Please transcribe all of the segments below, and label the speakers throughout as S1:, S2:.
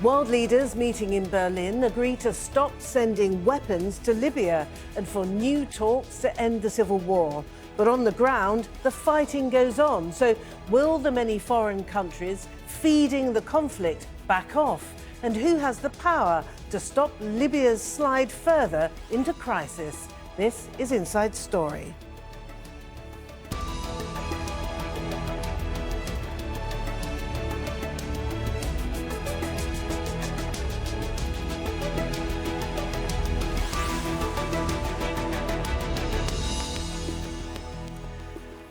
S1: World leaders meeting in Berlin agree to stop sending weapons to Libya and for new talks to end the civil war. But on the ground, the fighting goes on. So will the many foreign countries feeding the conflict back off? And who has the power to stop Libya's slide further into crisis? This is Inside Story.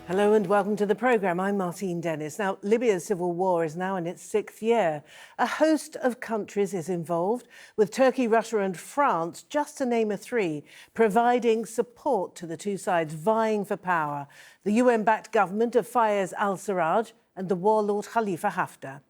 S1: Hello and welcome to the programme. I'm Martine Dennis. Now, Libya's civil war is now in its 6th year. A host of countries is involved, with Turkey, Russia and France, just to name a three, providing support to the two sides vying for power. The UN-backed government of Fayez al Sarraj and the warlord Khalifa Haftar.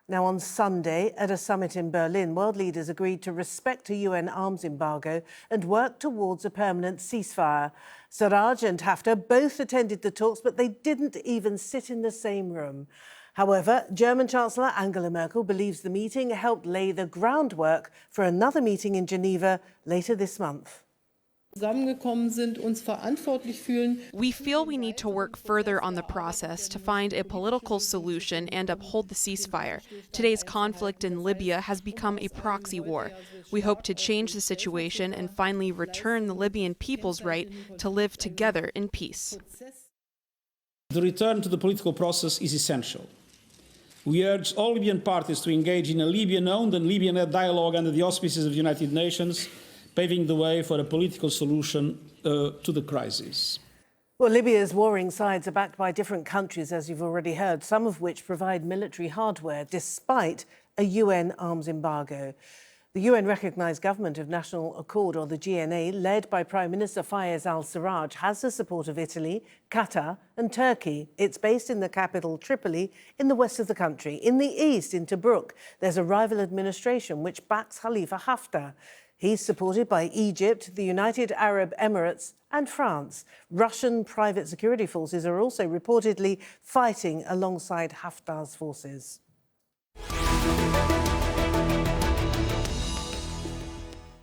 S1: Now, on Sunday, at a summit in Berlin, world leaders agreed to respect a UN arms embargo and work towards a permanent ceasefire. Sarraj and Haftar both attended the talks, but they didn't even sit in the same room. However, German Chancellor Angela Merkel believes the meeting helped lay the groundwork for another meeting in Geneva later this month.
S2: We feel we need to work further on the process to find a political solution and uphold the ceasefire. Today's conflict in Libya has become a proxy war. We hope to change the situation and finally return the Libyan people's right to live together in peace.
S3: The return to the political process is essential. We urge all Libyan parties to engage in a Libyan-owned and Libyan-led dialogue under the auspices of the United Nations, paving the way for a political solution to the crisis.
S1: Well, Libya's warring sides are backed by different countries, as you've already heard, some of which provide military hardware despite a UN arms embargo. The UN-recognised Government of National Accord, or the GNA, led by Prime Minister Fayez al Sarraj, has the support of Italy, Qatar and Turkey. It's based in the capital, Tripoli, in the west of the country. In the east, in Tobruk, there's a rival administration which backs Khalifa Haftar. He's supported by Egypt, the United Arab Emirates and France. Russian private security forces are also reportedly fighting alongside Haftar's forces.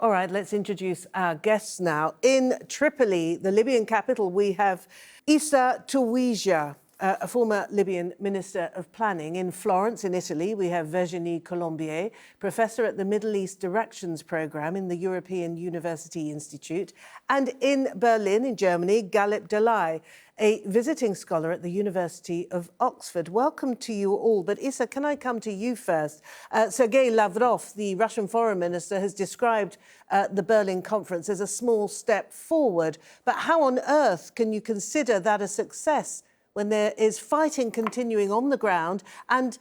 S1: All right, let's introduce our guests now. In Tripoli, the Libyan capital, we have Issa Tuwegiar, a former Libyan Minister of Planning. In Florence, in Italy, we have Virginie Collombier, Professor at the Middle East Directions Programme in the European University Institute. And in Berlin, in Germany, Galip Delay, a visiting scholar at the University of Oxford. Welcome to you all. But Issa, can I come to you first? Sergei Lavrov, the Russian Foreign Minister, has described the Berlin conference as a small step forward. But how on earth can you consider that a success when there is fighting continuing on the ground and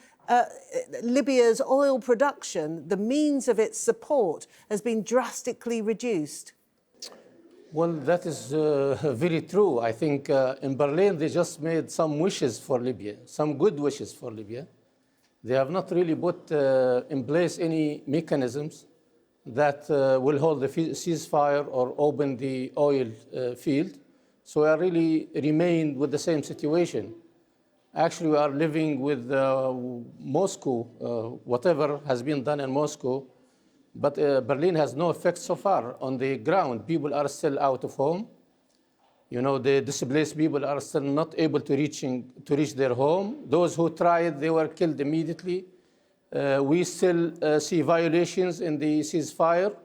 S1: Libya's oil production, the means of its support, has been drastically reduced?
S4: Well, that is very true. I think in Berlin, they just made some wishes for Libya, some good wishes for Libya. They have not really put in place any mechanisms that will hold the ceasefire or open the oil field. So we are really remained with the same situation. Actually, we are living with Moscow, whatever has been done in Moscow, but Berlin has no effect so far on the ground. People are still out of home. You know, the displaced people are still not able to reach their home. Those who tried, they were killed immediately. We still see violations in the ceasefire.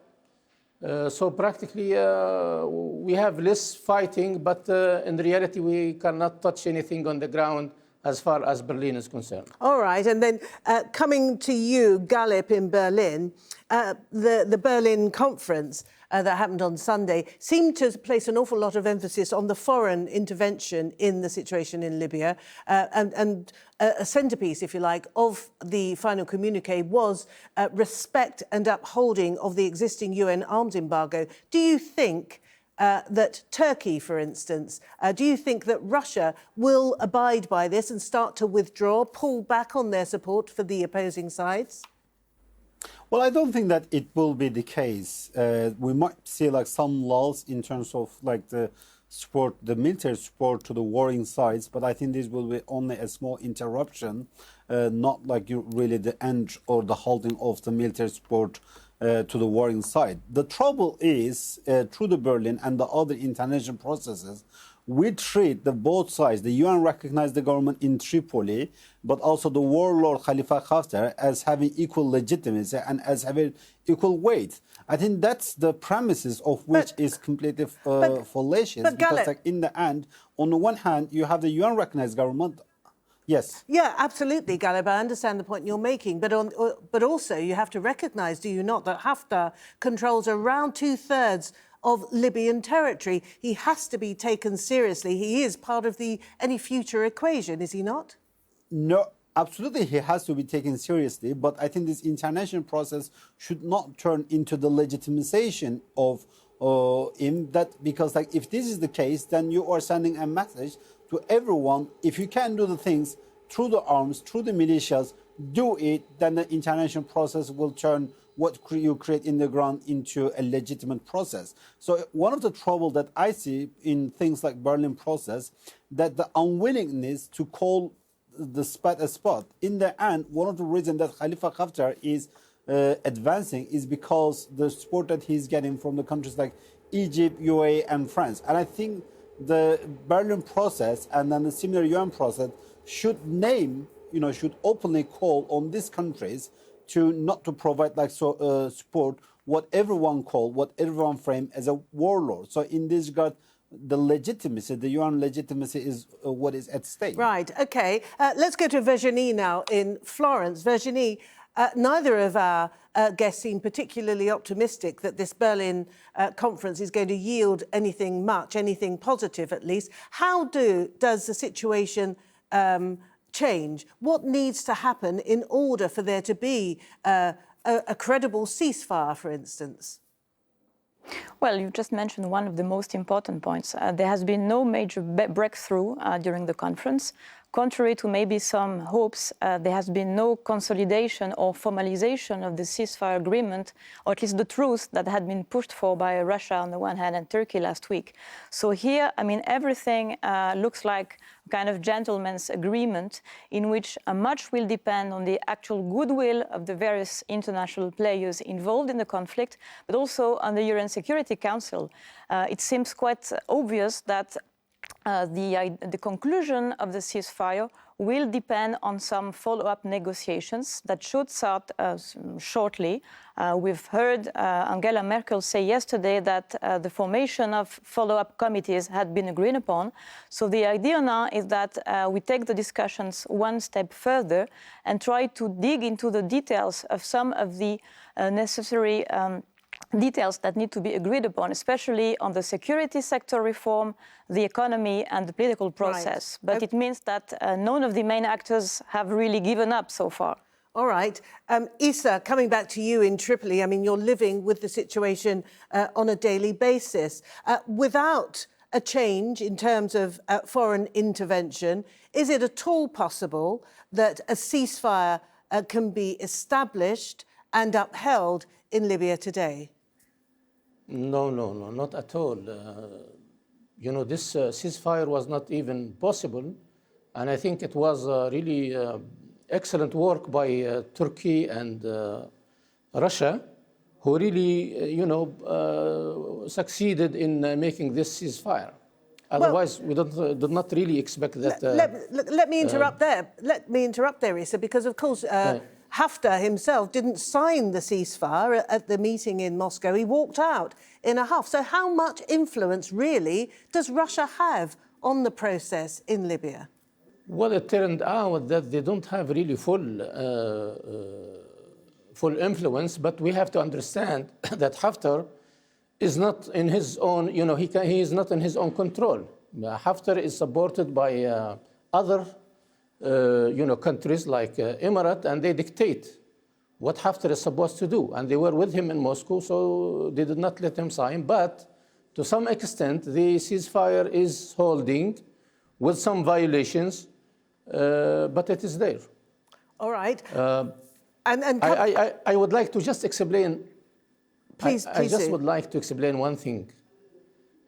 S4: So practically, we have less fighting, but in reality, we cannot touch anything on the ground as far as Berlin is concerned.
S1: All right, and then coming to you, Galip, in Berlin, the Berlin conference that happened on Sunday seemed to place an awful lot of emphasis on the foreign intervention in the situation in Libya, and a centrepiece, if you like, of the final communique was respect and upholding of the existing UN arms embargo. Do you think that Turkey, for instance, do you think that Russia will abide by this and start to withdraw, pull back on their support for the opposing sides?
S5: Well, I don't think that it will be the case. We might see like some lulls in terms of like the support, the military support to the warring sides, but I think this will be only a small interruption. not like really the end or the halting of the military support to the warring side. The trouble is, through the Berlin and the other international processes, we treat the both sides. The UN recognized the government in Tripoli, but also the warlord Khalifa Haftar as having equal legitimacy and as having equal weight. I think that's the premises of which is completely fallacious. Because like, in the end, on the one hand, you have the UN recognized government. Yes.
S1: Yeah, absolutely, Galeb. I understand the point you're making, but also you have to recognise, do you not, that Haftar controls around 2/3 of Libyan territory. He has to be taken seriously. He is part of any future equation, is he not?
S5: No, absolutely he has to be taken seriously, but I think this international process should not turn into the legitimization of him, because like if this is the case, then you are sending a message to everyone. If you can do the things through the arms, through the militias, do it, then the international process will turn what you create in the ground into a legitimate process. So one of the trouble that I see in things like Berlin process, that the unwillingness to call the spot a spot. In the end, one of the reasons that Khalifa Haftar is advancing is because the support that he's getting from the countries like Egypt, UAE, and France. And I think the Berlin process and then the similar UN process should name, should openly call on these countries to not to provide like support what everyone frame as a warlord. So in this regard, the legitimacy, the UN legitimacy is what is at stake.
S1: Right, OK. Let's go to Virginie now in Florence. Virginie, neither of our guests seem particularly optimistic that this Berlin conference is going to yield anything positive at least. How does the situation change? What needs to happen in order for there to be a credible ceasefire, for instance?
S6: Well, you just mentioned one of the most important points. There has been no major breakthrough during the conference. Contrary to maybe some hopes, there has been no consolidation or formalization of the ceasefire agreement, or at least the truth that had been pushed for by Russia on the one hand and Turkey last week. So here, I mean, everything looks like a kind of gentleman's agreement in which much will depend on the actual goodwill of the various international players involved in the conflict, but also on the UN Security Council. It seems quite obvious that the conclusion of the ceasefire will depend on some follow-up negotiations that should start shortly. We've heard Angela Merkel say yesterday that the formation of follow-up committees had been agreed upon. So the idea now is that we take the discussions one step further and try to dig into the details of some of the necessary details that need to be agreed upon, especially on the security sector reform, the economy and the political process. Right. But it means that none of the main actors have really given up so far.
S1: All right. Issa, coming back to you in Tripoli, I mean, you're living with the situation on a daily basis. Without a change in terms of foreign intervention, is it at all possible that a ceasefire can be established and upheld in Libya today?
S4: No, not at all. This ceasefire was not even possible. And I think it was really excellent work by Turkey and Russia, who really, succeeded in making this ceasefire. Otherwise, we did not really expect that.
S1: Let me interrupt there. Let me interrupt there, Issa, because, of course, Haftar himself didn't sign the ceasefire at the meeting in Moscow. He walked out in a huff. So how much influence, really, does Russia have on the process in Libya?
S4: Well, it turned out that they don't have really full influence, but we have to understand that Haftar is not in his own, he is not in his own control. Haftar is supported by other countries like Emirates, and they dictate what Haftar is supposed to do. And they were with him in Moscow, so they did not let him sign. But to some extent, the ceasefire is holding with some violations, but it is there.
S1: All right.
S4: I would like to just explain.
S1: Please
S4: I just would like to explain one thing.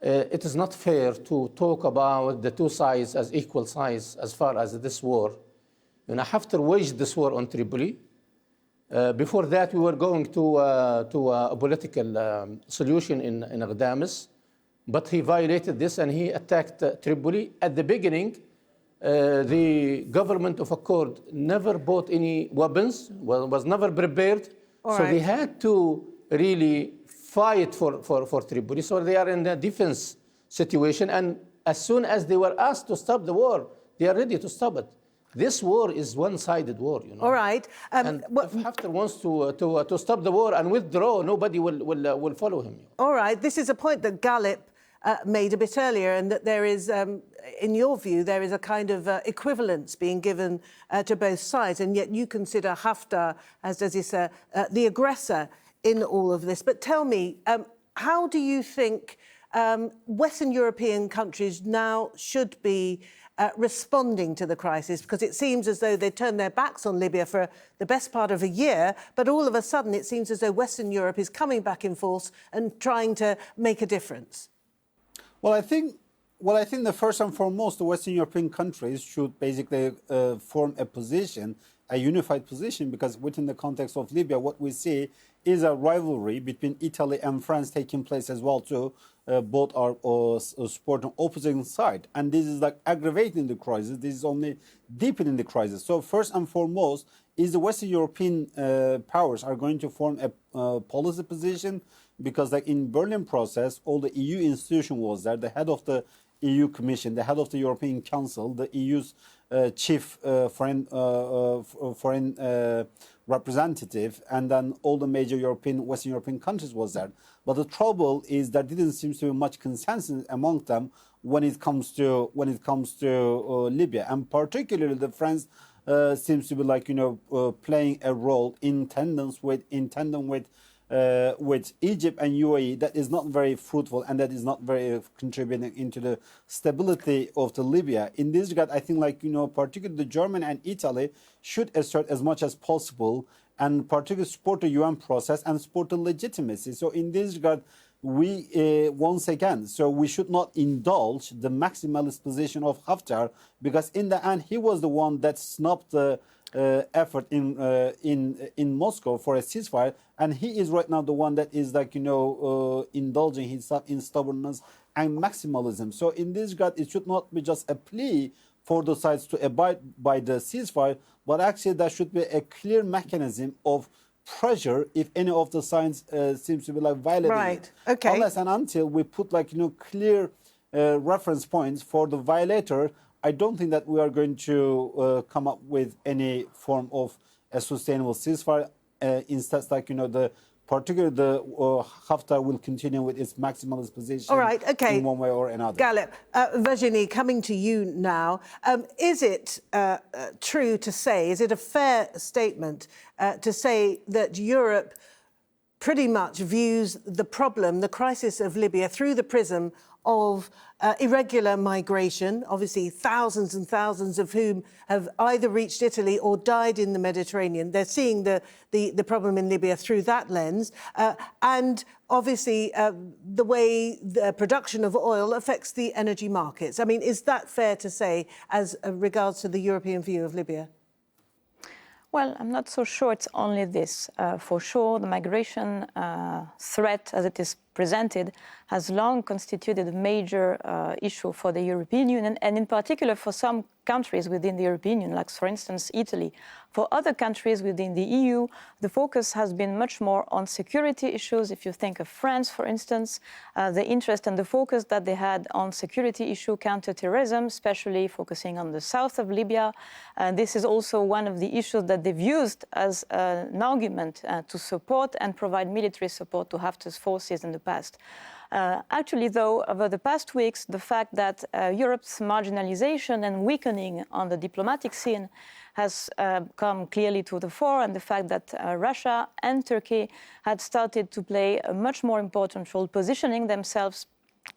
S4: It is not fair to talk about the two sides as equal sides as far as this war. Haftar waged this war on Tripoli. Before that, we were going to a political solution in Ghadames, but he violated this and he attacked Tripoli. At the beginning, the government of Accord never bought any weapons, was never prepared. So they had to really fight for Tripoli. So they are in a defense situation. And as soon as they were asked to stop the war, they are ready to stop it. This war is one-sided war, you know.
S1: All right.
S4: And if Haftar wants to stop the war and withdraw, nobody will follow him.
S1: All right. This is a point that Gallup made a bit earlier, and that there is, in your view, there is a kind of equivalence being given to both sides, and yet you consider Haftar, as does Issa, the aggressor in all of this. But tell me, how do you think Western European countries now should be responding to the crisis? Because it seems as though they turned their backs on Libya for the best part of a year, but all of a sudden it seems as though Western Europe is coming back in force and trying to make a difference.
S5: Well, I think the first and foremost, the Western European countries should basically form a position, a unified position, because within the context of Libya, what we see is a rivalry between Italy and France taking place as well too. Both are supporting opposing side, and this is like aggravating the crisis. This is only deepening the crisis. So first and foremost is the Western European powers are going to form a policy position, because like in Berlin process, all the EU institution was there, the head of the EU Commission, the head of the European Council, the EU's chief foreign representative, and then all the major Western European countries was there. But the trouble is there didn't seem to be much consensus among them when it comes to Libya, and particularly the France seems to be like playing a role in tandem with Egypt and UAE that is not very fruitful and that is not very contributing into the stability of the Libya. In this regard, I think particularly the Germany and Italy should assert as much as possible and particularly support the UN process and support the legitimacy. So in this regard, we once again, so we should not indulge the maximalist position of Haftar, because in the end he was the one that snubbed the effort in Moscow for a ceasefire, and he is right now the one that is indulging himself in stubbornness and maximalism. So in this regard, it should not be just a plea for the sides to abide by the ceasefire, but actually there should be a clear mechanism of pressure if any of the sides seems to be violating it.
S1: Okay.
S5: Unless and until we put clear reference points for the violator, I don't think that we are going to come up with any form of a sustainable ceasefire. Instead, particularly the Haftar will continue with its maximalist position.
S1: All right, okay.
S5: In one way or another.
S1: Gallup, Virginie, coming to you now. Is it true to say, is it a fair statement to say that Europe pretty much views the problem, the crisis of Libya, through the prism of irregular migration, obviously thousands and thousands of whom have either reached Italy or died in the Mediterranean? They're seeing the problem in Libya through that lens. And obviously the way the production of oil affects the energy markets. I mean, is that fair to say as regards to the European view of Libya?
S6: Well, I'm not so sure it's only this. For sure, the migration threat, as it is presented, has long constituted a major issue for the European Union, and in particular for some countries within the European Union, like, for instance, Italy. For other countries within the EU, the focus has been much more on security issues. If you think of France, for instance, the interest and the focus that they had on security issue, counterterrorism, especially focusing on the south of Libya. This is also one of the issues that they've used as an argument to support and provide military support to Haftar's forces in the past. Actually, though, over the past weeks, the fact that Europe's marginalization and weakening on the diplomatic scene has come clearly to the fore, and the fact that Russia and Turkey had started to play a much more important role, positioning themselves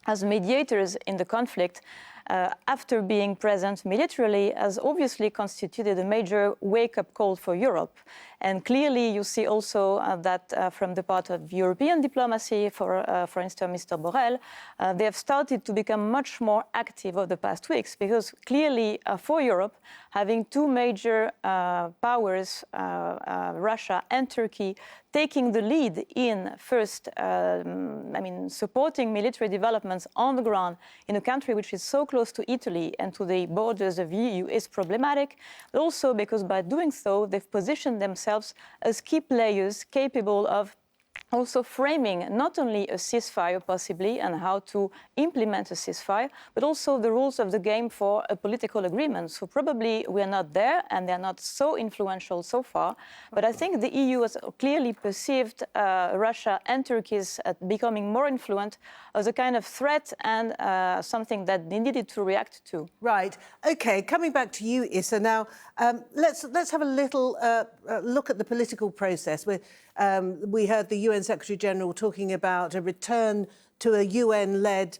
S6: as mediators in the conflict, after being present militarily, has obviously constituted a major wake-up call for Europe. And clearly, you see also that from the part of European diplomacy, for instance, Mr. Borrell, they have started to become much more active over the past weeks, because clearly for Europe, having two major powers, Russia and Turkey, taking the lead in first, supporting military developments on the ground in a country which is so close to Italy and to the borders of the EU is problematic. But also because by doing so, they've positioned themselves as key players capable of also framing not only a ceasefire possibly and how to implement a ceasefire, but also the rules of the game for a political agreement. So probably we are not there and they're not so influential so far. But I think the EU has clearly perceived Russia and Turkey as becoming more influent as a kind of threat and something that they needed to react to.
S1: Right. OK, coming back to you, Issa, now let's have a little look at the political process. We heard the UN Secretary-General talking about a return to a UN-led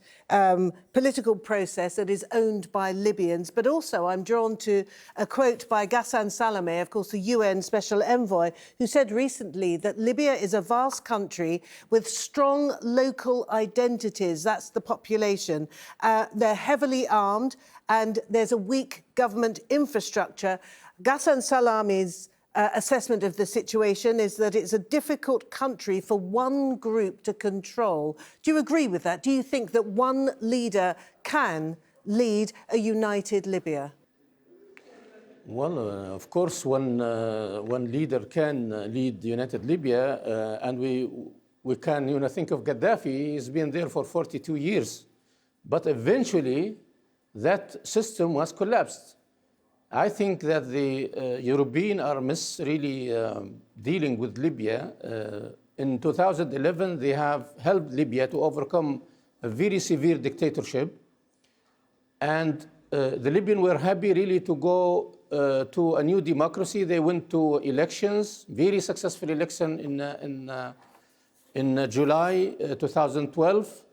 S1: political process that is owned by Libyans. But also I'm drawn to a quote by Ghassan Salameh, of course, the UN Special Envoy, who said recently that Libya is a vast country with strong local identities. That's the population. They're heavily armed and there's a weak government infrastructure. Ghassan Salameh's assessment of the situation is that it's a difficult country for one group to control. Do you agree with that? Do you think that one leader can lead a united Libya?
S4: Well, of course, one leader can lead united Libya, and we can think of Gaddafi. He's been there for 42 years. But eventually, that system was collapsed. I think that the Europeans are really dealing with Libya. In 2011, they have helped Libya to overcome a very severe dictatorship. And the Libyans were happy really to go to a new democracy. They went to elections, very successful election in July 2012.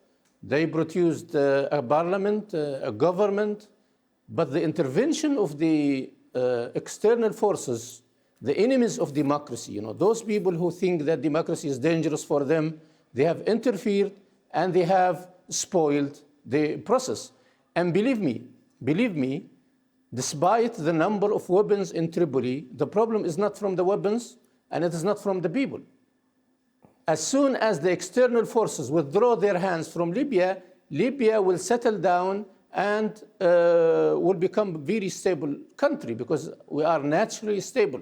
S4: They produced a parliament, a government. But the intervention of the external forces, the enemies of democracy, those people who think that democracy is dangerous for them, they have interfered and they have spoiled the process. And believe me, despite the number of weapons in Tripoli, the problem is not from the weapons and it is not from the people. As soon as the external forces withdraw their hands from Libya, Libya will settle down and will become a very stable country because we are naturally stable.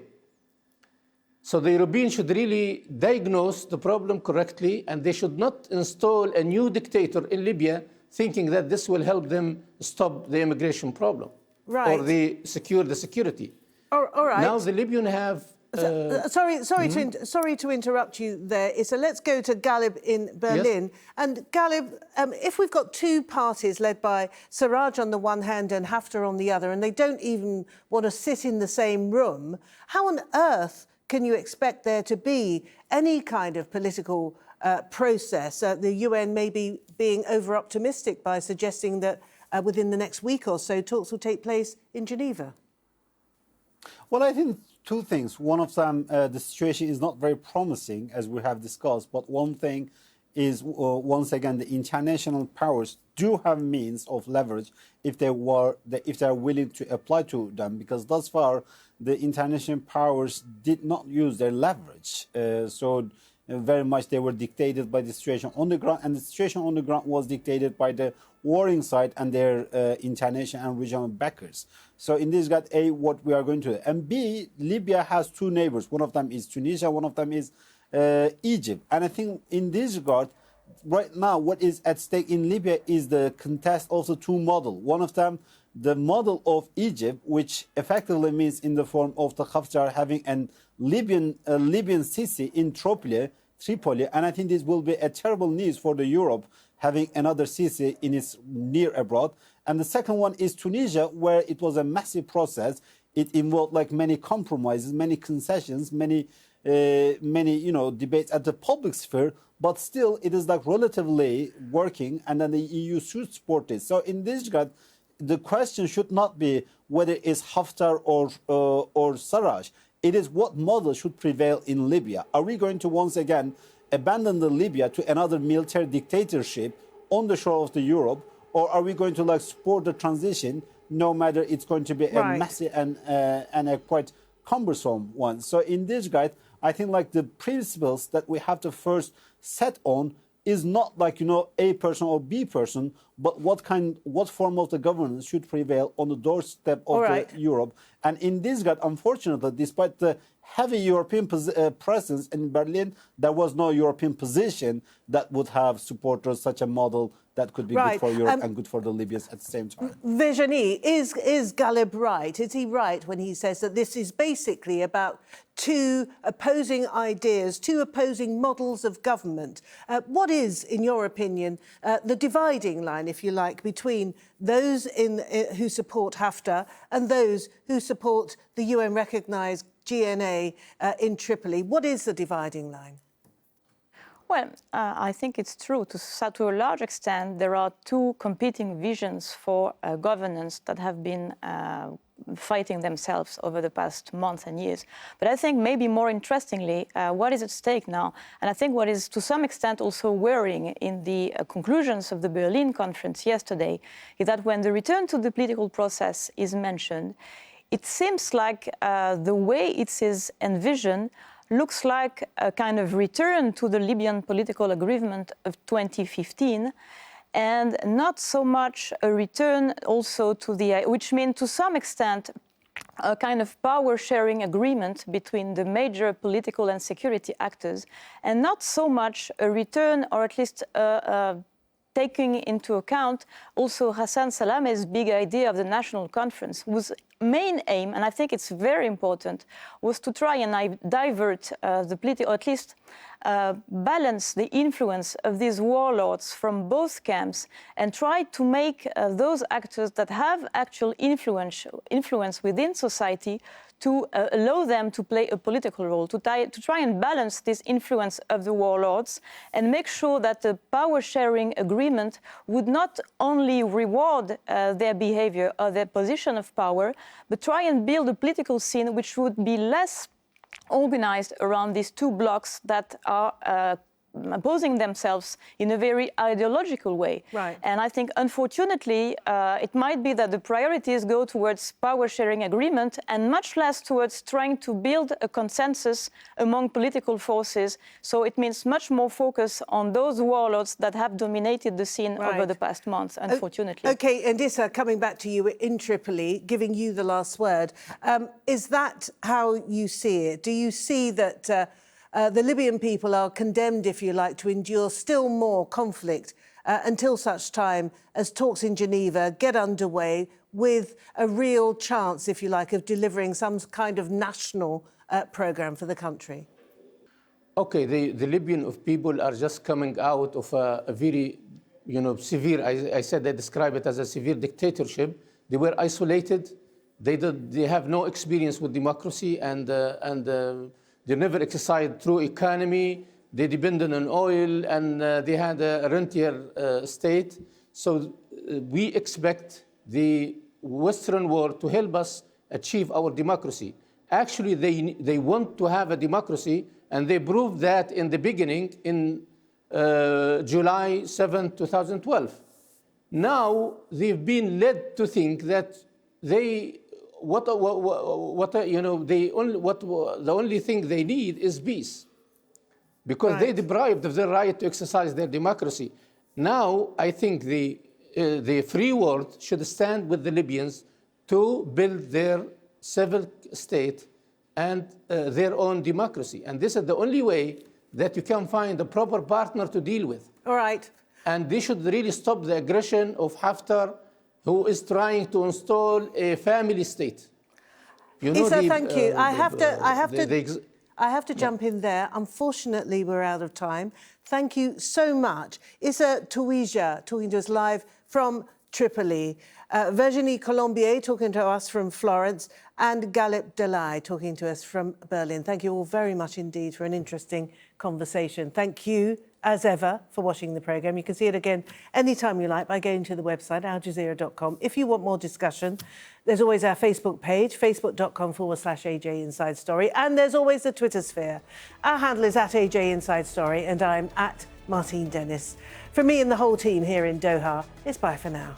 S4: So the Europeans should really diagnose the problem correctly, and they should not install a new dictator in Libya thinking that this will help them stop the immigration problem or secure the security.
S1: All right.
S4: Now the Libyans have...
S1: Sorry to interrupt you there, Issa. Let's go to Ghalib in Berlin. Yes. And Ghalib, if we've got two parties led by Sarraj on the one hand and Haftar on the other, and they don't even want to sit in the same room, how on earth can you expect there to be any kind of political process? The UN may be being over-optimistic by suggesting that within the next week or so, talks will take place in Geneva.
S5: Well, I think two things. One of them, the situation is not very promising, as we have discussed. But one thing is, once again, the international powers do have means of leverage if they are willing to apply to them. Because thus far, the international powers did not use their leverage. Very much they were dictated by the situation on the ground, and the situation on the ground was dictated by the warring side and their international and regional backers. So in this regard, A, what we are going to do. And B, Libya has two neighbors. One of them is Tunisia, one of them is Egypt. And I think in this regard, right now, what is at stake in Libya is the contest also two models. One of them, the model of Egypt, which effectively means in the form of the Haftar having a Libyan city in Tripoli. And I think this will be a terrible news for the Europe, having another city in its near abroad. And the second one is Tunisia, where it was a massive process. It involved like many compromises, many concessions, many debates at the public sphere. But still, it is like relatively working, and then the EU should support it. So in this regard, the question should not be whether it's Haftar or Sarraj. It is what model should prevail in Libya. Are we going to once again abandon the Libya to another military dictatorship on the shore of the Europe, or are we going to support the transition, no matter it's going to be a massive and a quite cumbersome one? So in this guide, I think the principles that we have to first set on is not A person or B person, but what form of the governance should prevail on the doorstep of Europe. And in this guide, unfortunately, despite the heavy European presence in Berlin, there was no European position that would have supported such a model that could be good for Europe and good for the Libyans at the same time.
S1: Virginie, is Ghalib right? Is he right when he says that this is basically about two opposing ideas, two opposing models of government? What is, in your opinion, the dividing line, if you like, between those who support Haftar and those who support the UN-recognised GNA in Tripoli? What is the dividing line?
S6: Well, I think it's true. To a large extent, there are two competing visions for governance that have been fighting themselves over the past months and years. But I think maybe more interestingly, what is at stake now, and I think what is to some extent also worrying in the conclusions of the Berlin conference yesterday, is that when the return to the political process is mentioned, it seems like the way it is envisioned looks like a kind of return to the Libyan political agreement of 2015, and not so much a return also to which means to some extent a kind of power-sharing agreement between the major political and security actors, and not so much a return, or at least taking into account also Hassan Salameh's big idea of the National Conference, whose main aim, and I think it's very important, was to try and divert the political, or at least balance the influence of these warlords from both camps, and try to make those actors that have actual influence within society to allow them to play a political role, to try and balance this influence of the warlords and make sure that the power-sharing agreement would not only reward their behavior or their position of power, but try and build a political scene which would be less organized around these two blocs that are opposing themselves in a very ideological way.
S1: Right.
S6: And I think, unfortunately, it might be that the priorities go towards power-sharing agreement and much less towards trying to build a consensus among political forces. So it means much more focus on those warlords that have dominated the scene over the past months, unfortunately.
S1: OK, and Issa, coming back to you in Tripoli, giving you the last word, is that how you see it? Do you see that the Libyan people are condemned, if you like, to endure still more conflict until such time as talks in Geneva get underway with a real chance, if you like, of delivering some kind of national programme for the country?
S4: OK, the Libyan people are just coming out of a very, severe, I said I describe it as a severe dictatorship. They were isolated. They have no experience with democracy, and they never exercised true economy. They depended on oil, and they had a rentier state. So we expect the Western world to help us achieve our democracy. Actually, they want to have a democracy, and they proved that in the beginning in July 7, 2012. Now they've been led to think that the only thing they need is peace, because they deprived of their right to exercise their democracy. Now I think the free world should stand with the Libyans to build their civil state and their own democracy. And this is the only way that you can find a proper partner to deal with.
S1: All right.
S4: And they should really stop the aggression of Haftar, who is trying to install a family state.
S1: Issa, thank you. I have to jump in there. Unfortunately, we're out of time. Thank you so much. Issa Tuwegiar, talking to us live from Tripoli. Virginie Collombier talking to us from Florence, and Galip Delay talking to us from Berlin. Thank you all very much indeed for an interesting conversation. Thank you, as ever, for watching the programme. You can see it again anytime you like by going to the website, aljazeera.com. If you want more discussion, there's always our Facebook page, facebook.com/AJ Inside Story, and there's always the Twitter sphere. Our handle is @AJ Inside Story, and I'm @Martine Dennis. From me and the whole team here in Doha, it's bye for now.